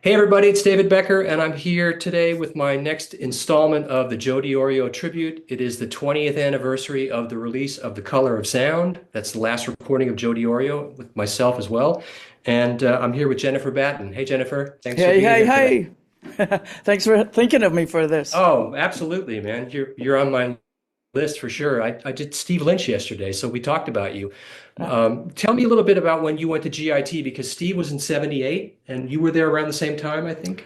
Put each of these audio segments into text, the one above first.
Hey everybody, it's David Becker, and I'm here today with my next installment of the Joe Diorio tribute. It is the 20th anniversary of the release of The Color of Sound. That's the last recording of Joe Diorio with myself as well. And I'm here with Jennifer Batten. Hey Jennifer, thanks for Hey, being hey, here today. hey. Thanks for thinking of me for this. Oh, absolutely, man. You're on my list for sure. I did Steve Lynch yesterday, so we talked about you. Uh, Tell me a little bit about when you went to GIT because Steve was in 78 and you were there around the same time, I think.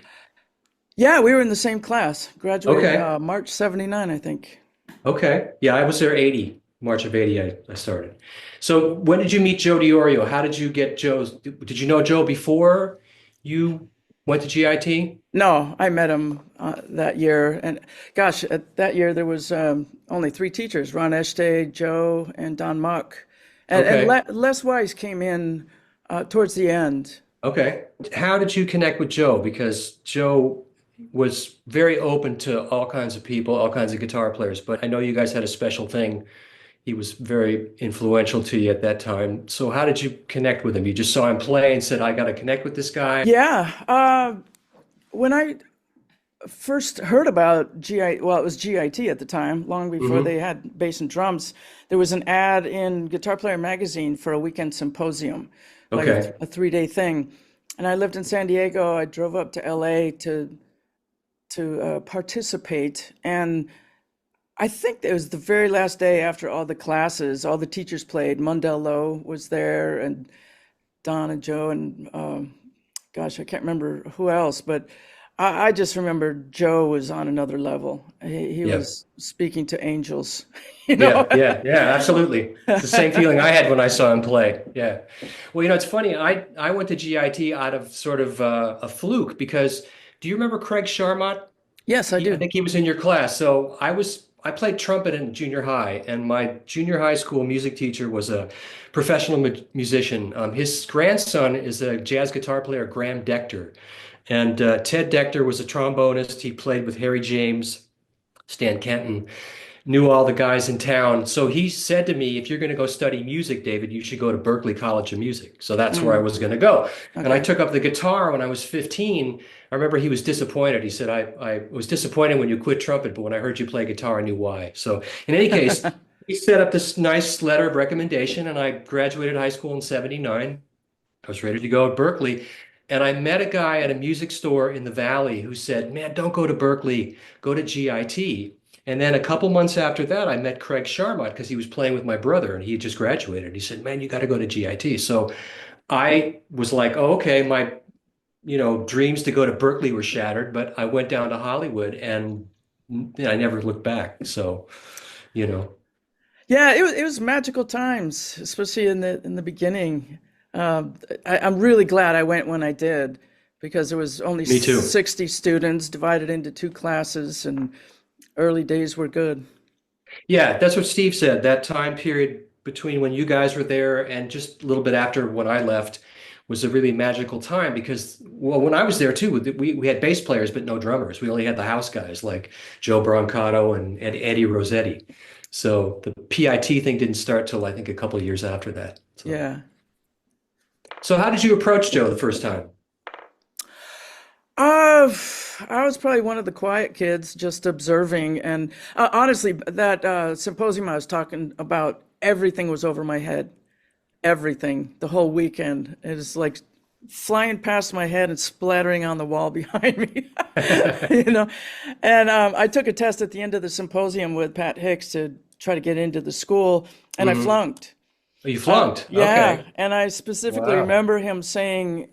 yeah, we were in the same class. Graduated Okay. March 79, I think. Okay. Yeah, I was there 80, March of 80, I started. So when did you meet Joe Diorio? How did you get Joe's? Did you know Joe before you went to GIT? No, I met him that year. And gosh, at that year there was only three teachers, Ron Estee, Joe, and Don Muck. And Okay. Les Wise came in towards the end. Okay. How did you connect with Joe? Because Joe was very open to all kinds of people, all kinds of guitar players, but I know you guys had a special thing. He was very influential to you at that time. So how did you connect with him? You just saw him play and said, I got to connect with this guy. Yeah, when I first heard about well, it was GIT at the time, long before Hmm. they had bass and drums. There was an ad in Guitar Player magazine for a weekend symposium, like Okay. a 3-day thing. And I lived in San Diego. I drove up to LA to participate, and I think it was the very last day after all the classes, all the teachers played. Mundell Lowe was there, and Don and Joe, and gosh, I can't remember who else, but I just remember Joe was on another level. He Yeah. was speaking to angels, you know? Yeah, yeah, yeah, absolutely. It's the same feeling I had when I saw him play. Yeah. Well, it's funny. I went to GIT out of sort of a fluke because do you remember Craig Sharmott? Yes, I I do. think he was in your class. So I played trumpet in junior high, and my junior high school music teacher was a professional musician. His grandson is a jazz guitar player, Graham Decter, and Ted Decter was a trombonist. He played with Harry James, Stan Kenton, knew all the guys in town. So he said to me, if you're going to go study music, David, you should go to Berklee College of Music. So that's where I Mm, was going to go. And I okay. took up the guitar when I was 15. I remember he was disappointed. He said, I was disappointed when you quit trumpet, but when I heard you play guitar, I knew why. So in any case, he set up this nice letter of recommendation, and I graduated high school in 79. I was ready to go at Berklee. And I met a guy at a music store in the Valley who said, man, don't go to Berklee, go to GIT. And then a couple months after that, I met Craig Sharmott because he was playing with my brother and he had just graduated. He said, man, you got to go to GIT. So I was like, oh, okay, my, dreams to go to Berklee were shattered, but I went down to Hollywood and I never looked back. So, you know, Yeah, it was magical times, especially in the beginning. Um, I'm really glad I went when I did because there was only me too. 60 students divided into two classes, and early days were good. Yeah, that's what Steve said. That time period between when you guys were there and just a little bit after when I left was a really magical time because, well, when I was there too, we had bass players but no drummers. We only had the house guys like Joe Brancato and Eddie Rossetti. So the PIT thing didn't start till I think a couple of years after that. Yeah. So how did you approach Joe the first time? Uh, I was probably one of the quiet kids, just observing. And honestly, that symposium I was talking about, everything was over my head. Everything, the whole weekend. It was like flying past my head and splattering on the wall behind me, you know. And I took a test at the end of the symposium with Pat Hicks to try to get into the school, and I Hmm. flunked. You flunked. Yeah, Okay. and I specifically Wow. remember him saying,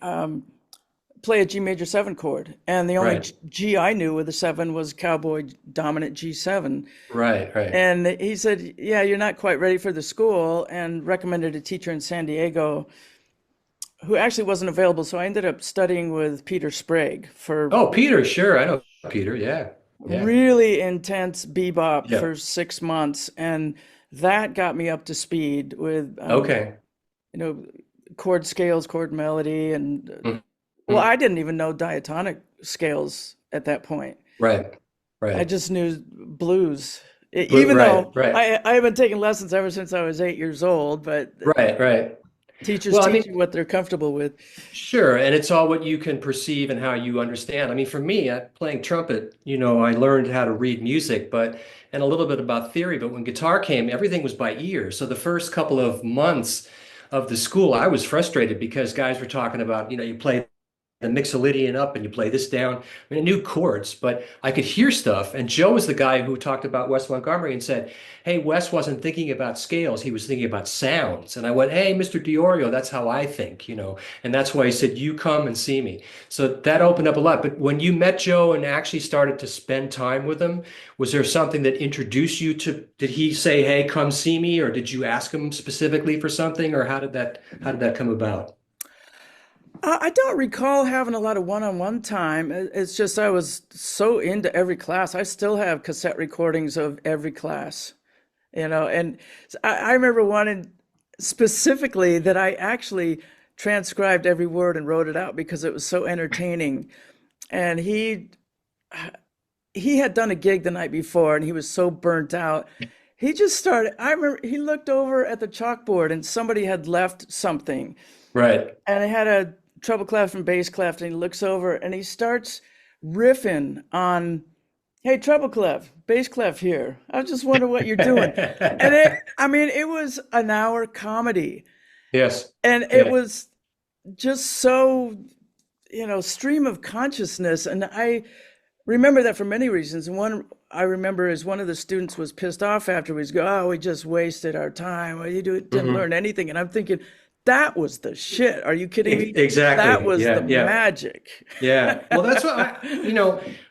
play a G major seven chord, and the only Right. G I knew with a seven was cowboy dominant G7. Right. Right. And he said, "Yeah, you're not quite ready for the school," and recommended a teacher in San Diego who actually wasn't available. So I ended up studying with Peter Sprague for Oh, Peter, sure. I know Peter. Yeah. Yeah. really intense bebop Yeah. for 6 months, and that got me up to speed with Okay. you know chord scales, chord melody, and well, Mhm. I didn't even know diatonic scales at that point. Right, I right, just knew blues. but Even right, though right, I have been taking lessons ever since I was 8 years old, but right, right. Teachers Well, I teach mean, you what they're comfortable with. sure, and it's all what you can perceive and how you understand. I mean, for me, playing trumpet, I learned how to read music, but and a little bit about theory. But when guitar came, everything was by ear. So the first couple of months of the school, I was frustrated because guys were talking about, you play the Mixolydian up and you play this down. I mean, I knew chords, but I could hear stuff. And Joe was the guy who talked about Wes Montgomery and said, "Hey, Wes wasn't thinking about scales, he was thinking about sounds." And I went, "Hey, Mr. Diorio, that's how I think. And that's why he said, you come and see me." So that opened up a lot. But when you met Joe and actually started to spend time with him, was there something that introduced you to, did he say, "Hey, come see me," or did you ask him specifically for something, or how did that come about? I don't recall having a lot of one-on-one time. It's just I was so into every class. I still have cassette recordings of every class, and I remember one specifically that I actually transcribed every word and wrote it out because it was so entertaining. And he had done a gig the night before and he was so burnt out. He just started, I remember he looked over at the chalkboard and somebody had left something Right. and it had a treble clef and bass clef, and he looks over and he starts riffing on, "Hey, treble clef, bass clef here. I just wonder what you're doing." And I mean, it was an hour comedy, Yes. and it Yeah. was just so, stream of consciousness. And I remember that for many reasons. And one I remember is one of the students was pissed off afterwards, go, "Oh, we just wasted our time. Well, didn't Hmm. learn anything." And I'm thinking, that was the shit. Are you kidding me? That Exactly. was the Yeah. Yeah. magic. Yeah. Well, that's what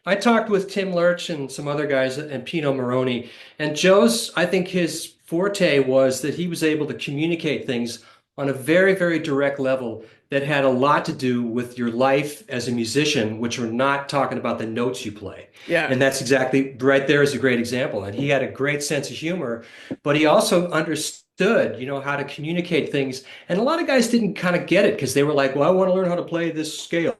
I talked with Tim Lurch and some other guys and Pino Moroni, and Joe's, I think his forte was that he was able to communicate things on a very, very direct level that had a lot to do with your life as a musician, which are not talking about the notes you play. Yeah. And that's exactly right there is a great example. And he had a great sense of humor, but he also understood, how to communicate things. And a lot of guys didn't kind of get it because they were like, "Well, I want to learn how to play this scale.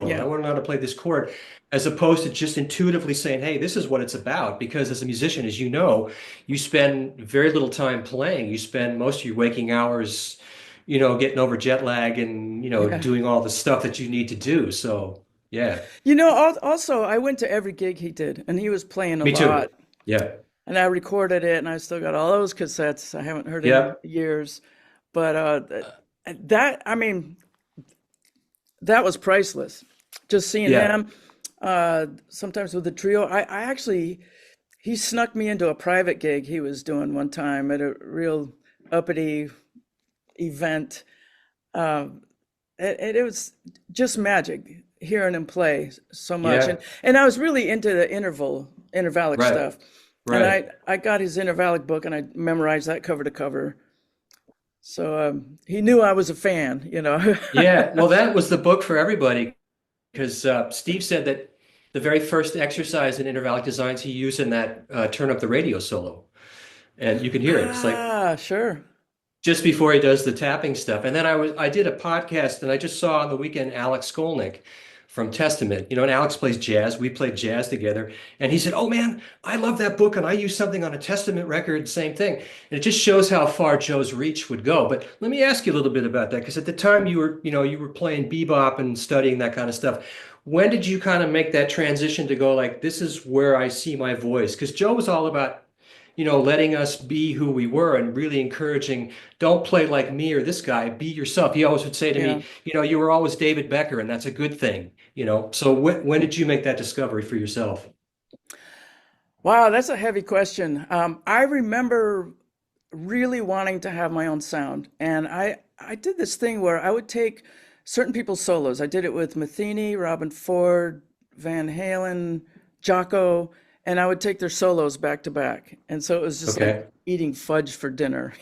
And I Yeah. want to know how to play this chord," as opposed to just intuitively saying, "Hey, this is what it's about." Because as a musician, as you know, you spend very little time playing. You spend most of your waking hours, getting over jet lag and, Yeah. doing all the stuff that you need to do. So, yeah, Also, I went to every gig he did, and he was playing a me too. lot. Yeah. And I recorded it, and I still got all those cassettes. I haven't heard any Yeah. years. But I mean, that was priceless. Just seeing Yeah. him, sometimes with the trio. I actually, he snuck me into a private gig he was doing one time at a real uppity event. Um, and it was just magic hearing him play so much. And Yeah. I was really into the intervallic Right. stuff. And Right. I got his intervallic book and I memorized that cover to cover. So he knew I was a fan. Yeah. Well, that was the book for everybody because Steve said that the very first exercise in intervallic designs he used in that turn up the radio solo. And you can hear it. It's like Ah, sure. just before he does the tapping stuff. And then I did a podcast and I just saw on the weekend Alex Skolnick from Testament. And Alex plays jazz. We played jazz together. And he said, "Oh man, I love that book and I used something on a Testament record, same thing." And it just shows how far Joe's reach would go. But let me ask you a little bit about that, because at the time you were playing bebop and studying that kind of stuff. When did you kind of make that transition to go like, "This is where I see my voice"? Because Joe was all about letting us be who we were and really encouraging, "Don't play like me or this guy, be yourself." He always would say to Yeah. me, "You were always David Becker, and that's a good thing." So when did you make that discovery for yourself? Wow, that's a heavy question. I remember really wanting to have my own sound. And I did this thing where I would take certain people's solos. I did it with Metheny, Robin Ford, Van Halen, Jocko, and I would take their solos back to back. And so it was just like Okay. eating fudge for dinner.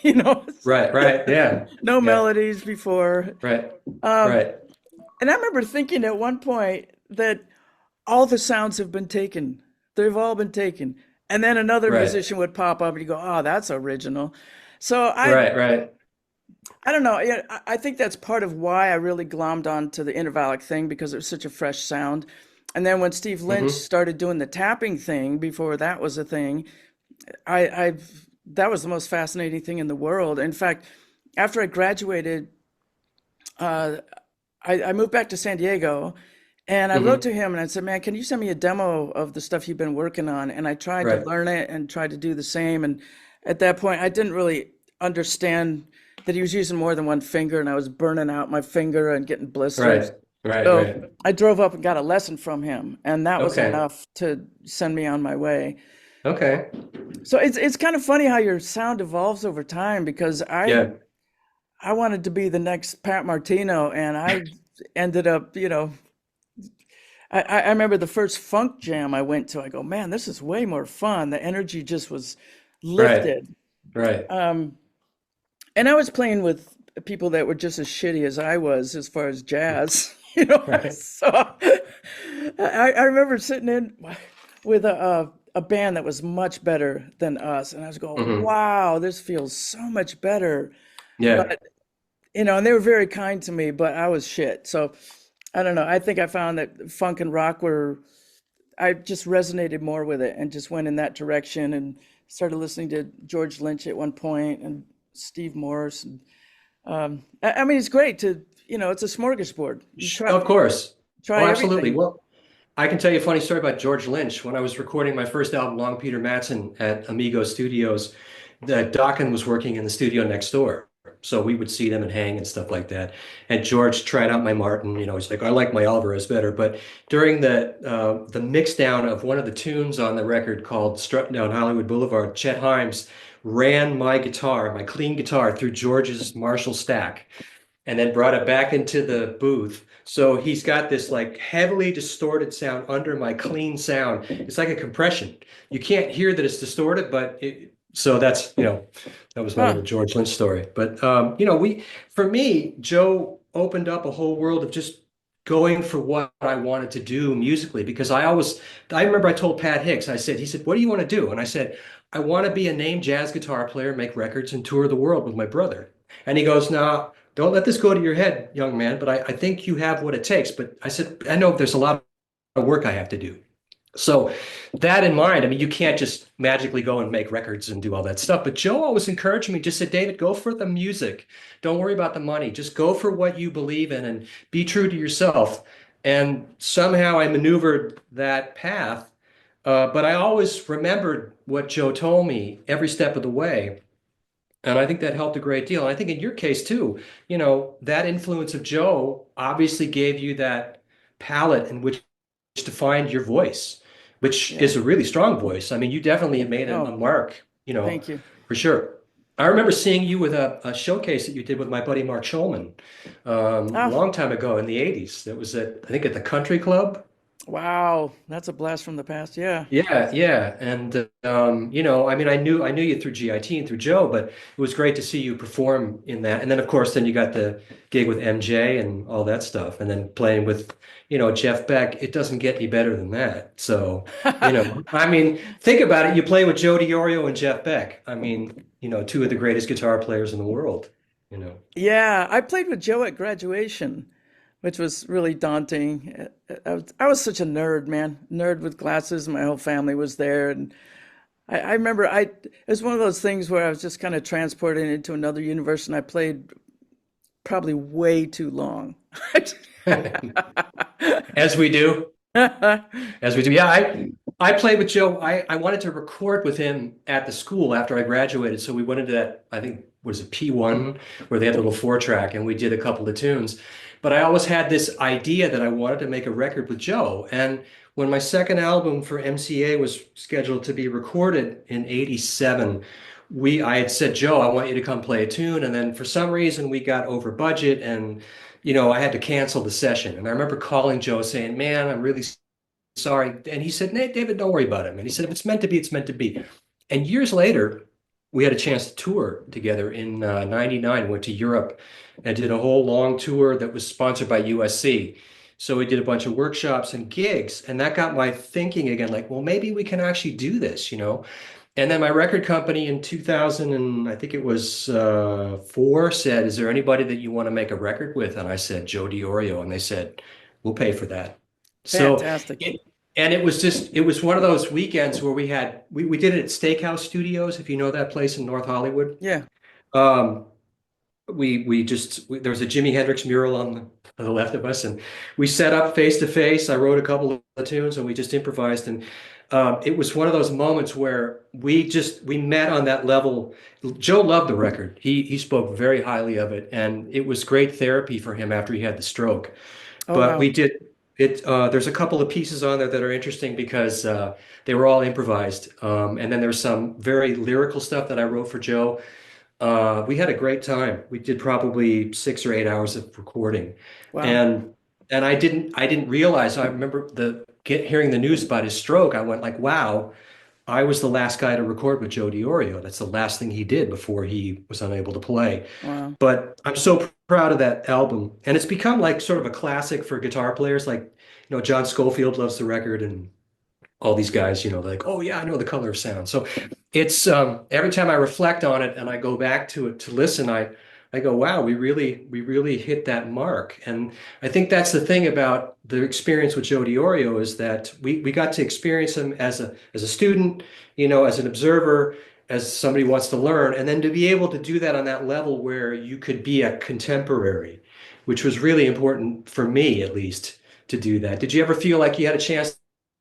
Right, right. Yeah. No Yeah. melodies before. Right. Um, Right. and I remember thinking at one point that all the sounds have been taken. They've all been taken. And then another Right. musician would pop up and you go, "Oh, that's original." So Right. Right. I don't know. Yeah, I think that's part of why I really glommed on to the intervallic thing because it was such a fresh sound. And then when Steve Lynch Hmm. started doing the tapping thing before that was a thing, I that was the most fascinating thing in the world. In fact, after I graduated uh, I moved back to San Diego, and I wrote Hmm. to him and I said, "Man, can you send me a demo of the stuff you've been working on?" And I tried to Right. learn it and tried to do the same. And at that point, I didn't really understand that he was using more than one finger, and I was burning out my finger and getting blisters. Right. Right. So Right. I drove up and got a lesson from him, and that was Okay. enough to send me on my way. Okay. So it's kind of funny how your sound evolves over time because Yeah. I wanted to be the next Pat Martino, and I ended up, I remember the first funk jam I went to. I go, man, this is way more fun. The energy just was Right. lifted. Right. Um, and I was playing with people that were just as shitty as I was as far as jazz, Right. So I remember sitting in with a band that was much better than us, and I was going, Hmm. wow, this feels so much better. Yeah. But and they were very kind to me, but I was shit. So I don't know. I think I found that funk and rock were, I just resonated more with it and just went in that direction and started listening to George Lynch at one point and Steve Morse. And, I mean, it's great to, it's a smorgasbord. You Of course. Oh, try absolutely. everything. Well, I can tell you a funny story about George Lynch. When I was recording my first album, Long Peter Matson, at Amigo Studios, Dokken was working in the studio next door. So we would see them and hang and stuff like that. And George tried out my Martin. He's like, I like my Alvarez better. But during the mix down of one of the tunes on the record called Strutting Down Hollywood Boulevard, Chet Himes ran my guitar, my clean guitar, through George's Marshall stack and then brought it back into the booth. So he's got this like heavily distorted sound under my clean sound. It's like a compression. You can't hear that it's distorted, but so that was my Huh. little George Lynch story. But for me, Joe opened up a whole world of just going for what I wanted to do musically because I remember I told Pat Hicks, he said, what do you want to do? And I said, I want to be a named jazz guitar player, make records and tour the world with my brother. And he goes, no, don't let this go to your head, young man, but I think you have what it takes. But I said, I know there's a lot of work I have to do. So that in mind, I mean, you can't just magically go and make records and do all that stuff. But Joe always encouraged me, just said, David, go for the music. Don't worry about the money. Just go for what you believe in and be true to yourself. And somehow I maneuvered that path. But I always remembered what Joe told me every step of the way. And I think that helped a great deal. And I think in your case too, that influence of Joe obviously gave you that palette in which to find your voice, which Yeah. is a really strong voice. I mean, you definitely made a Oh, mark, thank you. for sure. I remember seeing you with a showcase that you did with my buddy Mark Schulman a Ah, long time ago in the 80s. That was I think at the Country Club. wow. That's a blast from the past. Yeah. Yeah, yeah, and I mean, I knew you through GIT and through Joe, but it was great to see you perform in that. And then, of course, then you got the gig with MJ and all that stuff, and then playing with, Jeff Beck. It doesn't get any better than that. So, I mean, think about it. You play with Joe Diorio and Jeff Beck. I mean, two of the greatest guitar players in the world. You know. Yeah, I played with Joe at graduation, which was really daunting. I was such a nerd, man. Nerd with glasses. My whole family was there. And I remember it was one of those things where I was just kind of transported into another universe and I played probably way too long. As we do. As we do. Yeah, I played with Joe. I wanted to record with him at the school after I graduated. So we went into that, I think, was it P1, where they had a little 4-track, and we did a couple of tunes. But I always had this idea that I wanted to make a record with Joe. And when my second album for MCA was scheduled to be recorded in '87, I had said, Joe, I want you to come play a tune. And then for some reason we got over budget and I had to cancel the session. And I remember calling Joe saying, man, I'm really sorry. And he said, Nate, David, don't worry about it. And he said, if it's meant to be, it's meant to be. And years later, we had a chance to tour together in '99, went to Europe and did a whole long tour that was sponsored by USC. So we did a bunch of workshops and gigs, and that got my thinking again, like, well, maybe we can actually do this. And then my record company in 2000, and I think it was 4, said, is there anybody that you want to make a record with? And I said, Joe Diorio. And they said, we'll pay for that. So Fantastic. it, and it was one of those weekends where we did it at Steakhouse Studios, if you know that place in North Hollywood. Yeah. Um, there was a Jimi Hendrix mural on the left of us, and we set up face to face. I wrote a couple of tunes, and we just improvised. And it was one of those moments where we met on that level. Joe loved the record. He spoke very highly of it, and it was great therapy for him after he had the stroke. Oh, But we wow. did it. There's a couple of pieces on there that are interesting because they were all improvised, and then there's some very lyrical stuff that I wrote for Joe. We had a great time. We did probably 6 or 8 hours of recording, Wow. and I didn't realize. I remember hearing the news about his stroke. I went like, wow, I was the last guy to record with Joe Diorio. That's the last thing he did before he was unable to play. Wow. But I'm so proud of that album, and it's become like sort of a classic for guitar players. Like, John Scofield loves the record, and all these guys, they're like, oh yeah, I know the color of sound. So it's every time I reflect on it and I go back to it to listen, I go, wow, we really hit that mark. And I think that's the thing about the experience with Joe Diorio is that we got to experience him as a student, as an observer, as somebody who wants to learn, and then to be able to do that on that level where you could be a contemporary, which was really important for me, at least, to do that. Did you ever feel like you had a chance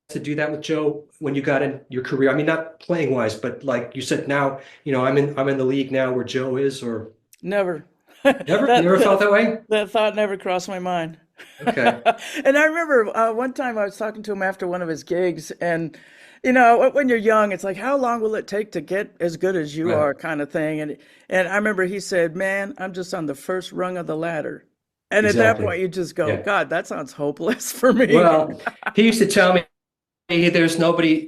to do that with Joe when you got in your career? I mean, not playing wise, but like you said, now, I'm in the league now where Joe is, or Never. never? You never felt That that way? that thought never crossed my mind. Okay. And I remember one time I was talking to him after one of his gigs, and when you're young, it's like, how long will it take to get as good as you Right. are, kind of thing. And I remember he said, "Man, I'm just on the first rung of the ladder." And at that Exactly. point, you just go, Yeah. "God, that sounds hopeless for me." Well, he used to tell me, "Hey, there's nobody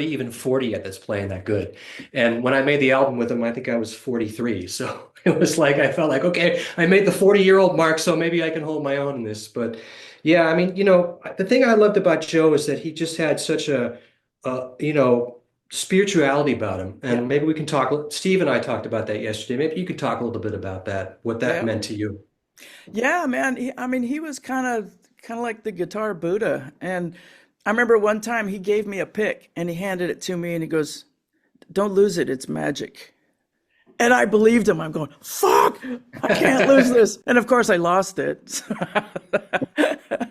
even 40 yet that's playing that good." And when I made the album with him, I think I was 43. So it was like I felt like, okay, I made the 40-year-old mark, so maybe I can hold my own in this. But yeah, I mean, the thing I loved about Joe is that he just had such a spirituality about him. Yeah, And maybe we can talk, Steve and I talked about that yesterday. Maybe you could talk a little bit about that, what that yeah, meant to you. yeah, man. I mean, he was kind of like the guitar Buddha. And I remember one time he gave me a pick and he handed it to me and he goes, "Don't lose it. It's magic." And I believed him. I'm going, "Fuck, I can't lose this." And of course, I lost it.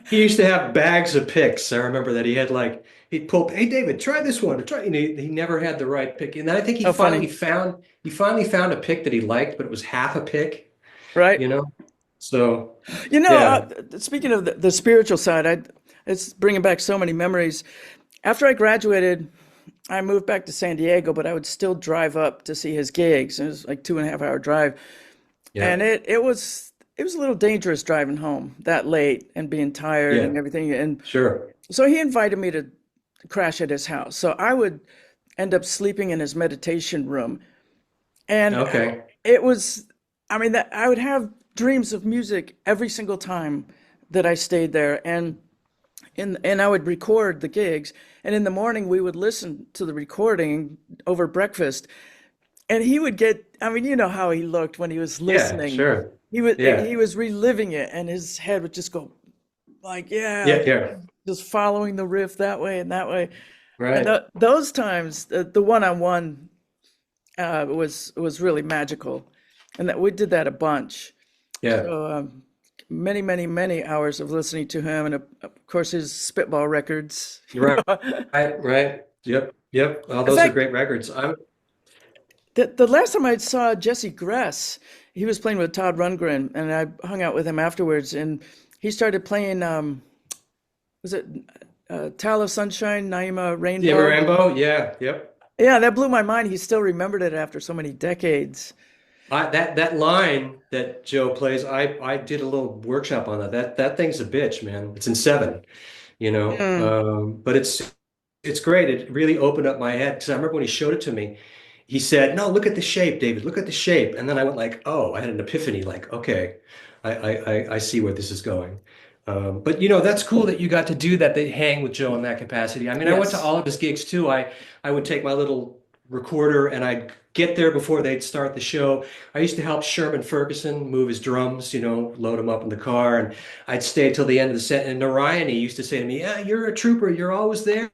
He used to have bags of picks. I remember that he'd pull, hey David, try this one. Try, and he never had the right pick. And I think he How finally funny, found he finally found a pick that he liked, but it was half a pick, right? you know? So You know, yeah. speaking of the spiritual side, it's bringing back so many memories. After I graduated, I moved back to San Diego, but I would still drive up to see his gigs. It was like 2.5 hour drive, Yeah. and it was a little dangerous driving home that late and being tired Yeah. and everything. And Sure. so he invited me to crash at his house. So I would end up sleeping in his meditation room, and Okay. it was, I mean, that I would have dreams of music every single time that I stayed there, and I would record the gigs, and in the morning we would listen to the recording over breakfast, and he would get, I mean, you know how he looked when he was Yeah, listening. sure. He Yeah. was reliving it, and his head would just go like, yeah, Yeah, yeah. just following the riff that way and that way. And Right. those times, the one-on-one was really magical, and that we did that a bunch. Yeah. So many, many, many hours of listening to him, and of course his Spitball records. Right. Right. Right. Yep. Yep. Oh, In those are fact, great records. I'm the last time I saw Jesse Gress, he was playing with Todd Rundgren, and I hung out with him afterwards, and he started playing. Was it Tal of Sunshine, Naima Yeah, Rainbow? Rambo. Yeah. Yep. Yeah, that blew my mind. He still remembered it after so many decades. That line that Joe plays, I did a little workshop on that. That thing's a bitch, man. It's in seven, Mm. but it's great. It really opened up my head because I remember when he showed it to me, he said, "No, look at the shape, David. Look at the shape." And then I went like, "Oh," I had an epiphany. Like, okay, I see where this is going. But that's cool that you got to do that. They hang with Joe in that capacity. I mean, I went to Yes. all of his gigs too. I would take my little recorder and I'd get there before they'd start the show. I used to help Sherman Ferguson move his drums, load him up in the car, and I'd stay till the end of the set. And Narayan, he used to say to me, "Yeah, you're a trooper. You're always there."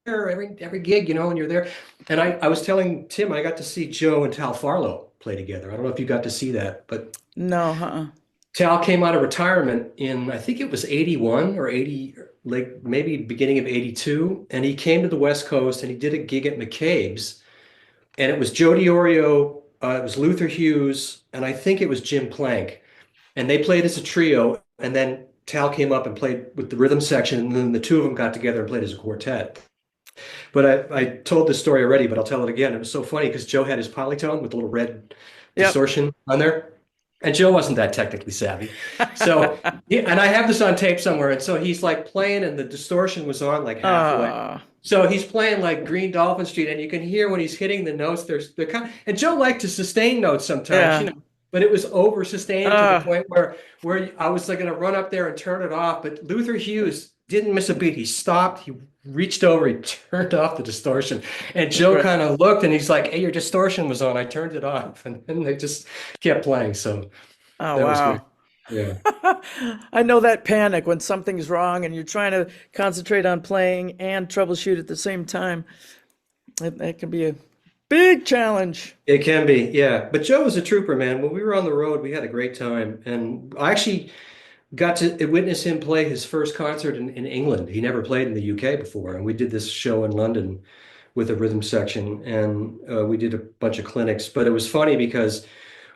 Every gig, and you're there. And I was telling Tim, I got to see Joe and Tal Farlow play together. I don't know if you got to see that, but No, uh-uh. Tal came out of retirement in, I think it was 81 or 80, like maybe beginning of 82. And he came to the West Coast and he did a gig at McCabe's. And it was Joe Diorio, it was Luther Hughes, and I think it was Jim Plank. And they played as a trio. And then Tal came up and played with the rhythm section. And then the two of them got together and played as a quartet. But I told this story already, but I'll tell it again. It was so funny because Joe had his polytone with the little red Yep. distortion on there. And Joe wasn't that technically savvy. So, yeah, and I have this on tape somewhere. And so he's like playing, and the distortion was on like halfway. Uh, So he's playing like Green Dolphin Street, and you can hear when he's hitting the notes, they're kind of, and Joe liked to sustain notes sometimes, yeah. but it was over sustained to the Uh, point where I was like going to run up there and turn it off. But Luther Hughes didn't miss a beat. He stopped, he reached over, he turned off the distortion. And Joe right. kind of looked and he's like, "Hey, your distortion was on. I turned it off." And then they just kept playing. So Oh, that was great. wow. Yeah. I know that panic when something's wrong and you're trying to concentrate on playing and troubleshoot at the same time. That can be a big challenge. It can be, yeah. But Joe was a trooper, man. When we were on the road, we had a great time. And I actually got to witness him play his first concert in England. He never played in the UK before. And we did this show in London with a rhythm section. And we did a bunch of clinics. But it was funny because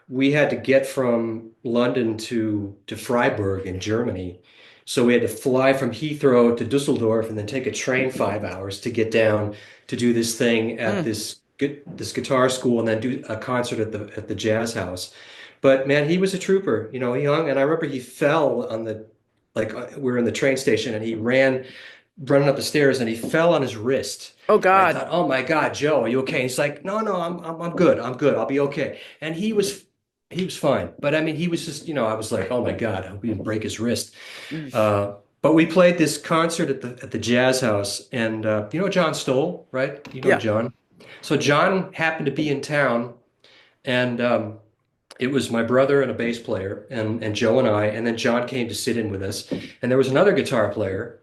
we had to get from London to Freiburg in Germany. So we had to fly from Heathrow to Dusseldorf and then take a train 5 hours to get down to do this thing at Mm. this guitar school and then do a concert at the jazz house. But man, he was a trooper. He hung, and I remember he fell on the we were in the train station and he ran running up the stairs and he fell on his wrist. Oh, And I God. thought, "Oh my God, Joe, are you okay?" And he's like, "No, no, I'm good. I'm good. I'll be okay." And he was fine. But I mean, he was just, I was like, "Oh my God, I hope he didn't break his wrist." Eesh. But we played this concert at the Jazz House, and you know John Stoll, right? You know Yeah. John. So John happened to be in town, and it was my brother and a bass player, and Joe and I, and then John came to sit in with us, and there was another guitar player.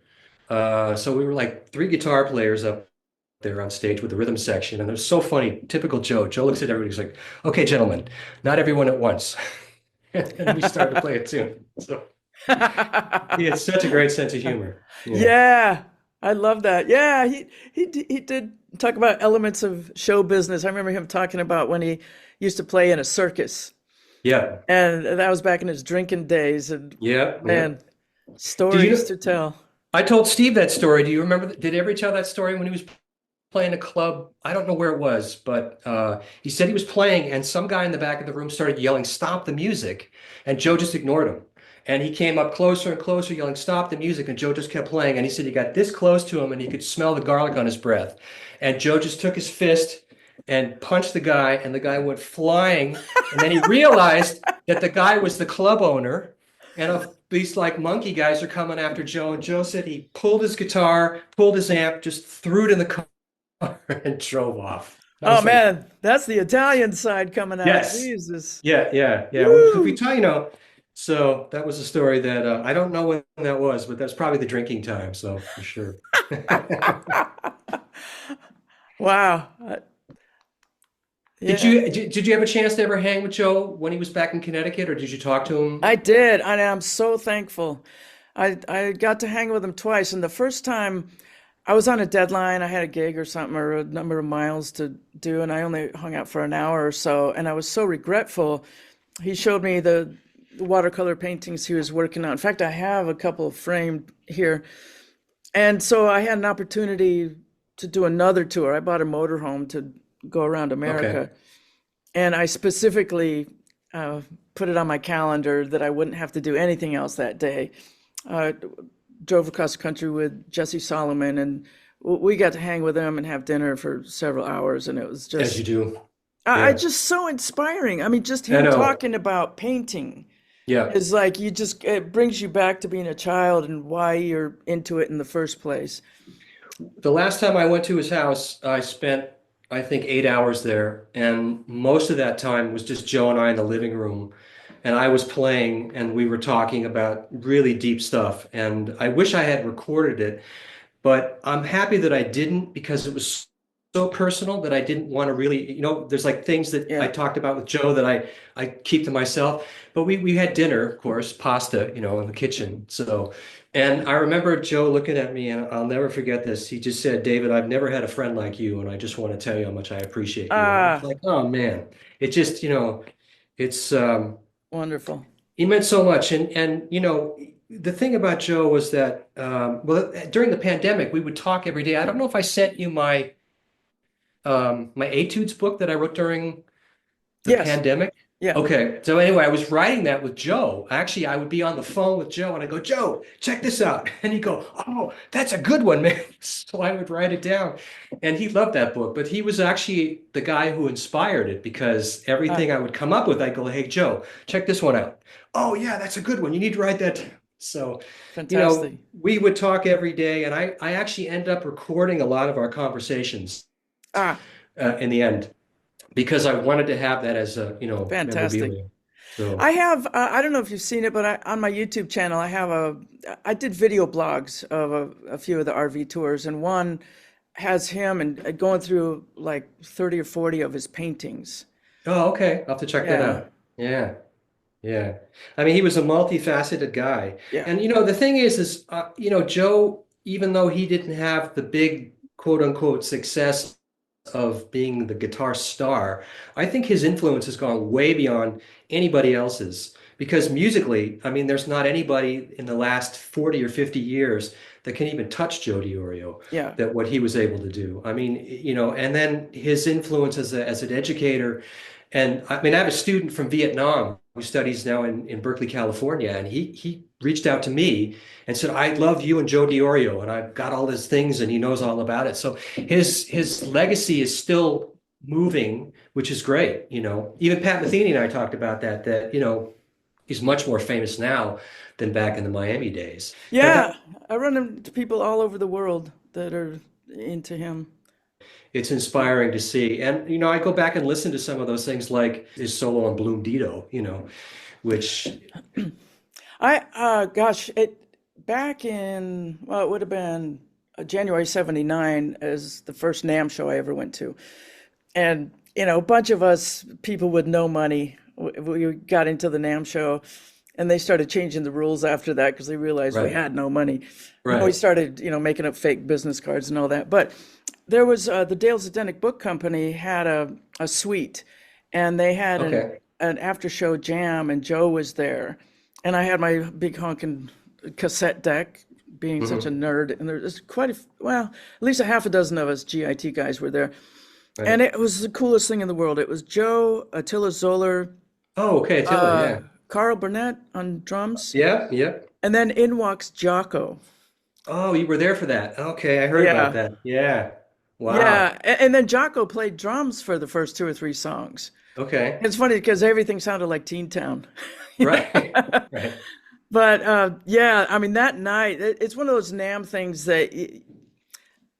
So we were like three guitar players up there on stage with the rhythm section, and it was so funny. Typical Joe. Joe looks at everybody, he's like, "Okay, gentlemen, not everyone at once." And we started to play a tune. So he had such a great sense of humor. Yeah. Yeah, I love that. Yeah, he did talk about elements of show business. I remember him talking about when he used to play in a circus, Yeah. and that was back in his drinking days. And Yeah. Yeah. man, Did stories you to tell. I told Steve that story. Do you remember? Did he ever tell that story when he was playing a club? I don't know where it was, but he said he was playing, and some guy in the back of the room started yelling, "Stop the music!" And Joe just ignored him. And he came up closer and closer, yelling, "Stop the music!" And Joe just kept playing. And he said he got this close to him, and he could smell the garlic on his breath. And Joe just took his fist and punched the guy, and the guy went flying. And then he realized that the guy was the club owner, and these like monkey guys are coming after Joe. And Joe said he pulled his guitar, pulled his amp, just threw it in the car and drove off. I Oh was like, man, that's the Italian side coming out. yes, Jesus. yeah, yeah, yeah. We Woo! tell so that was a story that I don't know when that was, but that's probably the drinking time. So for sure. Wow. Did Yeah, you did, did you have a chance to ever hang with Joe when he was back in Connecticut, or did you talk to him? I did, and I'm so thankful. I got to hang with him twice, and the first time I was on a deadline. I had a gig or something or a number of miles to do, and I only hung out for an hour or so, and I was so regretful. He showed me the watercolor paintings he was working on. In fact, I have a couple framed here. And so I had an opportunity to do another tour. I bought a motorhome to go around Okay. America. And I specifically uh, put it on my calendar that I wouldn't have to do anything else that day. Uh, Drove across the country with Jesse Solomon, and we got to hang with him and have dinner for several hours. And it was As you just, do. I Yeah. just so inspiring. I mean, just I him know. talking about painting Yeah. is like it brings you back to being a child and why you're into it in the first place. The last time I went to his house, I spent, I think, 8 hours there. And most of that time was just Joe and I in the living room. And I was playing, and we were talking about really deep stuff. And I wish I had recorded it, but I'm happy that I didn't because it was so personal that I didn't want to really, there's like things that I Yeah. talked about with Joe that I keep to myself. But we had dinner, of course, pasta, in the kitchen. So, and I remember Joe looking at me, and I'll never forget this. He just said, "David, I've never had a friend like you, and I just want to tell you how much I appreciate you." And I was Ah, like, "Oh man," it just, it's wonderful. he meant so much. And the thing about Joe was that well, during the pandemic, we would talk every day. I don't know if I sent you my etudes book that I wrote during the Yes. pandemic. Yeah. Okay, so anyway, I was writing that with Joe. Actually, I would be on the phone with Joe and I go, Joe, check this out. And he'd go, oh, that's a good one, man. So I would write it down. And he loved that book, but he was actually the guy who inspired it because Ah, everything I would come up with, I'd go, hey, Joe, check this one out. Oh, yeah, that's a good one. You need to write that down. So, fantastic. we would talk every day, and I actually end up recording a lot of our conversations Ah, in the end because I wanted to have that as a, fantastic. memorabilia. So, I have, I don't know if you've seen it, but on my YouTube channel, I did video blogs of a few of the RV tours, and one has him and going through like 30 or 40 of his paintings. oh, okay. I'll have to check that Yeah. out. Yeah. Yeah. I mean, he was a multifaceted guy. Yeah. And, the thing is, Joe, even though he didn't have the big quote unquote success of being the guitar star, I think his influence has gone way beyond anybody else's. Because musically, I mean, there's not anybody in the last 40 or 50 years that can even touch Joe Diorio, Yeah. that what he was able to do. I mean, and then his influence as an educator. And I mean, I have a student from Vietnam who studies now in Berkeley, California, and he reached out to me and said, I love you and Joe Diorio, and I've got all these things, and he knows all about it. So his legacy is still moving, which is great. Even Pat Metheny and I talked about that he's much more famous now than back in the Miami days. But that Yeah. I run into people all over the world that are into him. it's inspiring to see. And I go back and listen to some of those things like his solo on Bloom Dito, which Gosh, back in, well, it would have been January 79 as the first NAMM show I ever went to. And, a bunch of us people with no money, we got into the NAMM show and they started changing the rules after that because they realized we right, had no money. And we right. started, making up fake business cards and all that. But there was the Dale Zdenek Book Company had a suite and they had Okay. an after show jam and Joe was there. And I had my big honking cassette deck, being such a Hmm. nerd. And there's well, at least a half a dozen of us GIT guys were there. And Right. it was the coolest thing in the world. It was Joe, Attila Zoller, Oh, okay, Attila, uh, yeah. Carl Burnett on drums, Yeah, yeah. and then in walks Jocko. Oh, you were there for that. Okay, I heard about Yeah. that. Yeah. Yeah. Wow. And then Jocko played drums for the first two or three songs. Okay. It's funny because everything sounded like Teen Town. Right. Right. But yeah, I mean, that night, it's one of those NAMM things that,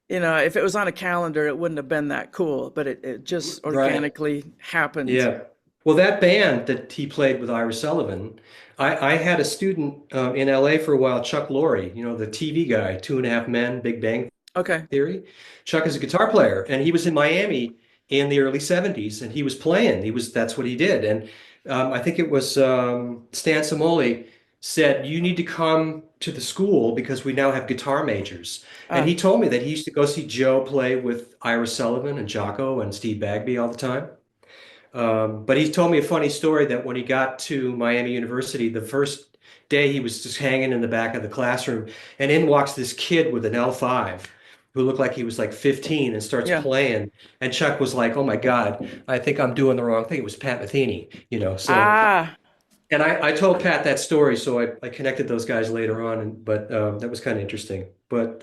if it was on a calendar, it wouldn't have been that cool, but it just Right. organically happened. Yeah. Well, that band that he played with Ira Sullivan, I had a student in LA for a while, Chuck Lorre, the TV guy, Two and a Half Men, Big Bang Okay. Theory. Chuck is a guitar player, and he was in Miami in the early 70s, and he was playing. That's what he did. And I think it was Stan Samoli said, you need to come to the school because we now have guitar majors. And Uh, he told me that he used to go see Joe play with Ira Sullivan and Jocko and Steve Bagby all the time. But he told me a funny story that when he got to Miami University, the first day he was just hanging in the back of the classroom, and in walks this kid with an L5 who looked like he was like 15 and starts yeah. playing. And Chuck was like, "Oh my God, I think I'm doing the wrong thing." It was Pat Metheny. So, Ah, and I told Pat that story, so I connected those guys later on, but that was kind of interesting. But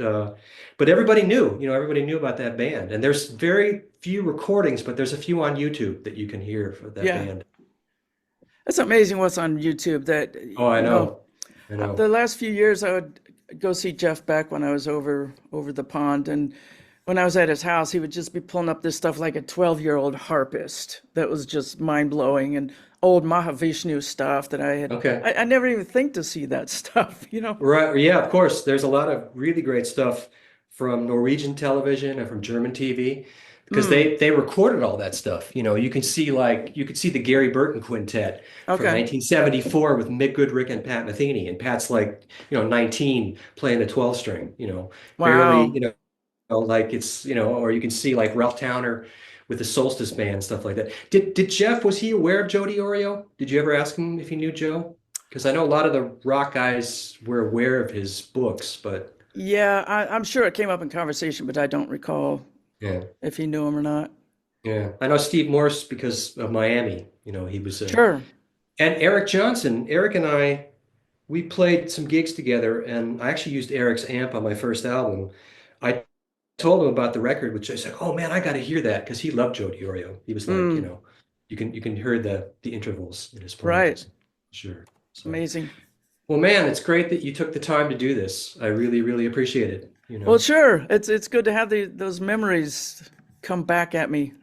everybody knew, everybody knew about that band, and there's very few recordings, but there's a few on YouTube that you can hear for that yeah. band. It's amazing what's on YouTube that, Oh, I know, I the know. last few years I would go see Jeff Beck when I was over the pond. And when I was at his house, he would just be pulling up this stuff like a 12-year-old harpist that was just mind blowing and old Mahavishnu stuff that Okay, I never even think to see that stuff. right, yeah, of course. There's a lot of really great stuff from Norwegian television and from German TV. because they recorded all that stuff. You can see you could see the Gary Burton Quintet from Okay. 1974 with Mick Goodrick and Pat Metheny, and Pat's 19 playing the 12 string, barely, Wow. like it's, or you can see like Ralph Towner with the Solstice Band, stuff like that. Did Jeff, was he aware of Joe Diorio? Did you ever ask him if he knew Joe? Because I know a lot of the rock guys were aware of his books, but Yeah, I'm sure it came up in conversation, but I don't recall yeah. if he knew him or not. Yeah, I know Steve Morse because of Miami. He was Sure. and Eric Johnson. Eric and I, we played some gigs together, and I actually used Eric's amp on my first album. I told him about the record, which I said, "Oh man, I got to hear that," because he loved Joe Diorio. He was like, Mm, you can hear the intervals in his playing. right. Sure. So, Amazing. well, man, it's great that you took the time to do this. I really, really appreciate it. Well, sure. It's good to have those memories come back at me.